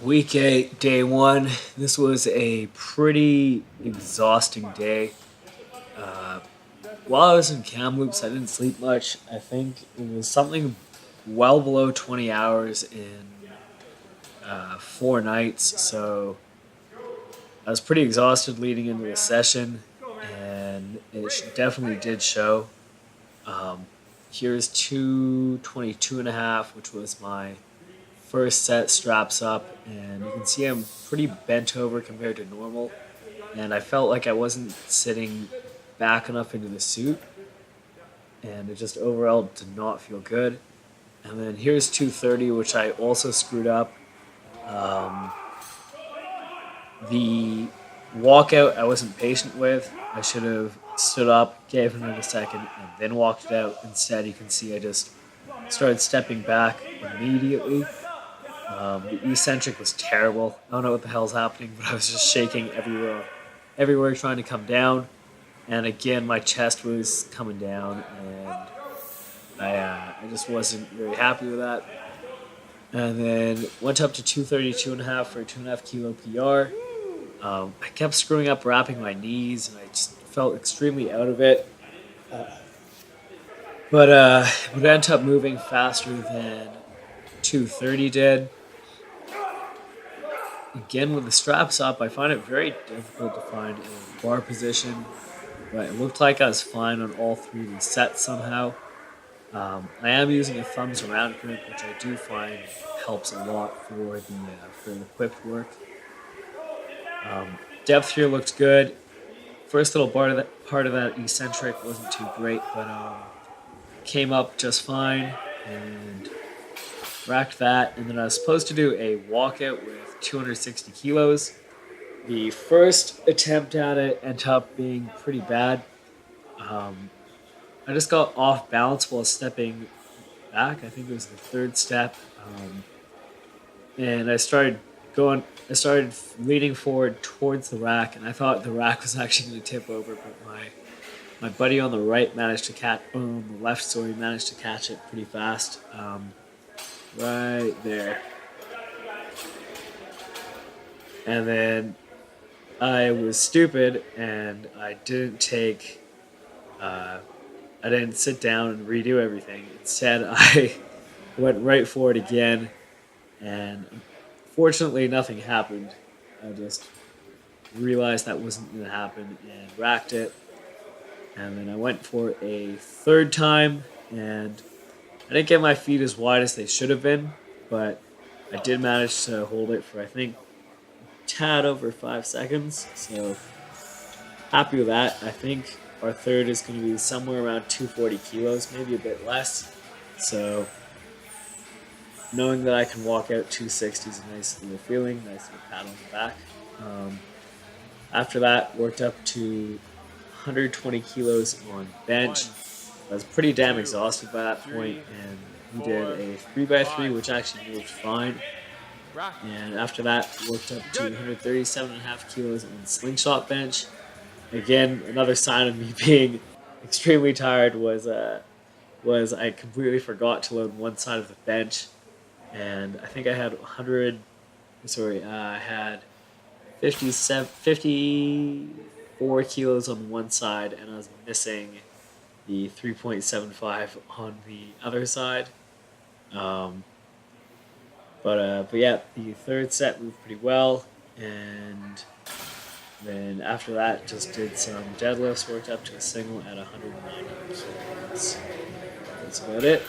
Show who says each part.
Speaker 1: Week 8, day 1. This was a pretty exhausting day. Uh, while I was in Kamloops, I didn't sleep much. I think it was something well below 20 hours in 4 nights. So I was pretty exhausted leading into the session, and it definitely did show. Um, Here's 222.5, which was my first set straps up, and you can see I'm pretty bent over compared to normal, and I felt like I wasn't sitting back enough into the suit, and it just overall did not feel good. And then here's 230, which I also screwed up. Um, the walkout I wasn't patient with. I should have stood up, gave him a second, and then walked it out. Instead, you can see I just started stepping back immediately. The eccentric was terrible. I don't know what the hell's happening, but I was just shaking everywhere trying to come down. And again, my chest was coming down, and I just wasn't very happy with that. And then went up to 232.5 for a 2.5 kilo PR. I kept screwing up wrapping my knees, and I just felt extremely out of it. But it ended up moving faster than 230 did. Again, with the straps up, I find it very difficult to find a bar position, but it looked like I was fine on all three of these sets somehow. I am using a thumbs around grip, which I do find helps a lot for the whip work. Depth here looked good. First little part of that eccentric wasn't too great, but came up just fine and racked that. And then I was supposed to do a walkout with 260 kilos. The first attempt at it ended up being pretty bad. I just got off balance while stepping back. I think it was the third step. And I started leaning forward towards the rack, and I thought the rack was actually going to tip over, but my buddy on the right managed to catch, on the left, sorry, managed to catch it pretty fast. Right there. And then I was stupid, and I didn't sit down and redo everything. Instead, I went right for it again, and fortunately, nothing happened. I just realized that wasn't going to happen and racked it. And then I went for a third time, and I didn't get my feet as wide as they should have been, but I did manage to hold it for, I think, a tad over 5 seconds. So happy with that. I think our third is going to be somewhere around 240 kilos, maybe a bit less. So knowing that I can walk out 260 is a nice little feeling, nice little pat on the back. After that, worked up to 120 kilos on bench. I was pretty damn exhausted by that point, and we did a 3x3, which actually moved fine. And after that, worked up to 137.5 kilos on slingshot bench. Again, another sign of me being extremely tired was I completely forgot to load one side of the bench, and I think I had I had 54 kilos on one side, and I was missing the 3.75 on the other side. But yeah, the third set moved pretty well, and then after that, just did some deadlifts, worked up to a single at 190 kilos. That's about it.